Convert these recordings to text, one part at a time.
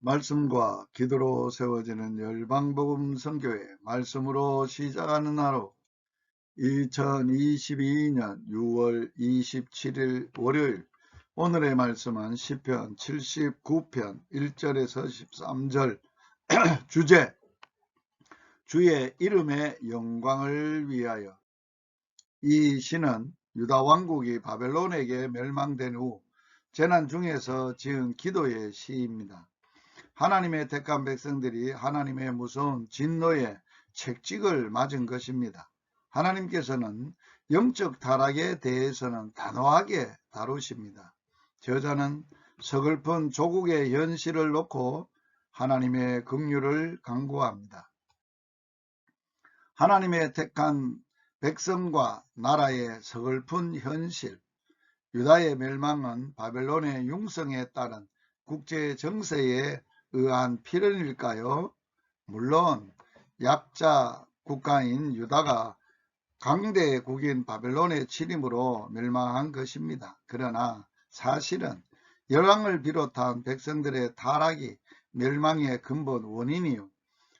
말씀과 기도로 세워지는 열방복음 선교회 말씀으로 시작하는 하루 2022년 6월 27일 월요일. 오늘의 말씀은 시편 79편 1절에서 13절 주제 주의 이름의 영광을 위하여. 이 시는 유다 왕국이 바벨론에게 멸망된 후 재난 중에서 지은 기도의 시입니다. 하나님의 택한 백성들이 하나님의 무서운 진노의 책찍을 맞은 것입니다. 하나님께서는 영적 타락에 대해서는 단호하게 다루십니다. 저자는 서글픈 조국의 현실을 놓고 하나님의 긍휼을 간구합니다. 하나님의 택한 백성과 나라의 서글픈 현실. 유다의 멸망은 바벨론의 융성에 따른 국제 정세에 의한 필연일까요? 물론 약자 국가인 유다가 강대국인 바벨론의 침입으로 멸망한 것입니다. 그러나 사실은 열왕을 비롯한 백성들의 타락이 멸망의 근본 원인이요,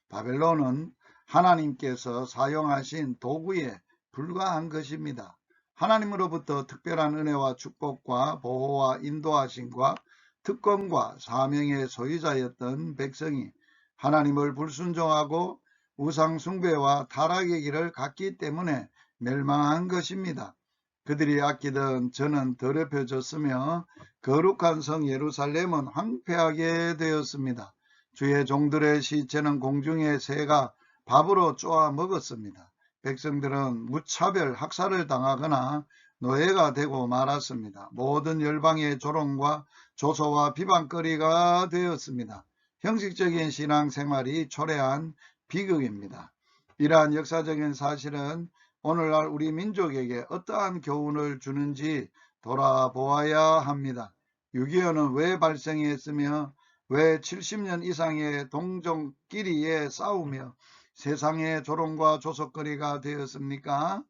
바벨론은 하나님께서 사용하신 도구에 불과한 것입니다. 하나님으로부터 특별한 은혜와 축복과 보호와 인도하심과 특권과 사명의 소유자였던 백성이 하나님을 불순종하고 우상 숭배와 타락의 길을 갔기 때문에 멸망한 것입니다. 그들이 아끼던 전은 더럽혀졌으며 거룩한 성 예루살렘은 황폐하게 되었습니다. 주의 종들의 시체는 공중의 새가 밥으로 쪼아 먹었습니다. 백성들은 무차별 학살을 당하거나 노예가 되고 말았습니다. 모든 열방의 조롱과 조소와 비방거리가 되었습니다. 형식적인 신앙생활이 초래한 비극입니다. 이러한 역사적인 사실은 오늘날 우리 민족에게 어떠한 교훈을 주는지 돌아보아야 합니다. 6.25는 왜 발생했으며 왜 70년 이상의 동족끼리의 싸우며 세상의 조롱과 조속거리가 되었습니까?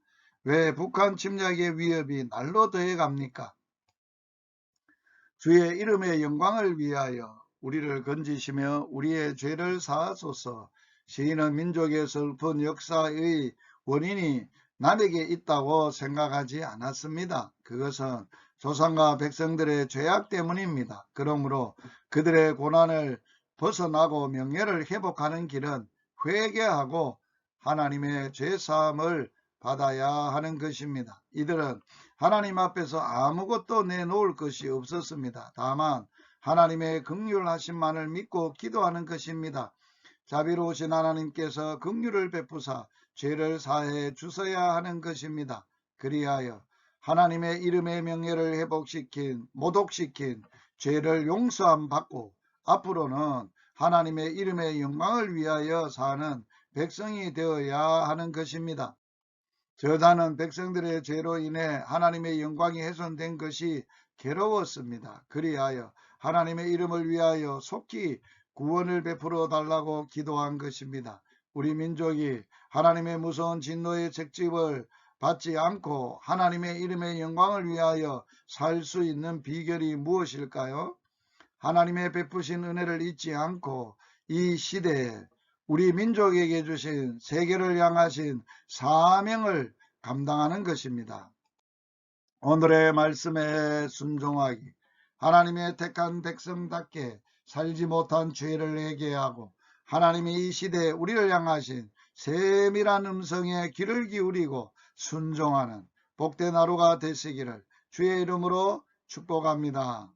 왜 북한 침략의 위협이 날로 더해갑니까? 주의 이름의 영광을 위하여 우리를 건지시며 우리의 죄를 사하소서. 시인은 민족의 슬픈 역사의 원인이 남에게 있다고 생각하지 않았습니다. 그것은 조상과 백성들의 죄악 때문입니다. 그러므로 그들의 고난을 벗어나고 명예를 회복하는 길은 회개하고 하나님의 죄사함을 받아야 하는 것입니다. 이들은 하나님 앞에서 아무것도 내놓을 것이 없었습니다. 다만 하나님의 긍휼하심만을 믿고 기도하는 것입니다. 자비로우신 하나님께서 긍휼을 베푸사 죄를 사해 주셔야 하는 것입니다. 그리하여 하나님의 이름의 명예를 회복시킨, 모독시킨 죄를 용서함 받고 앞으로는 하나님의 이름의 영광을 위하여 사는 백성이 되어야 하는 것입니다. 저자는 백성들의 죄로 인해 하나님의 영광이 훼손된 것이 괴로웠습니다. 그리하여 하나님의 이름을 위하여 속히 구원을 베풀어 달라고 기도한 것입니다. 우리 민족이 하나님의 무서운 진노의 책집을 받지 않고 하나님의 이름의 영광을 위하여 살 수 있는 비결이 무엇일까요? 하나님의 베푸신 은혜를 잊지 않고 이 시대에 우리 민족에게 주신 세계를 향하신 사명을 감당하는 것입니다. 오늘의 말씀에 순종하기, 하나님의 택한 백성답게 살지 못한 죄를 회개하고 하나님이 이 시대에 우리를 향하신 세밀한 음성에 귀를 기울이고 순종하는 복된 하루가 되시기를 주의 이름으로 축복합니다.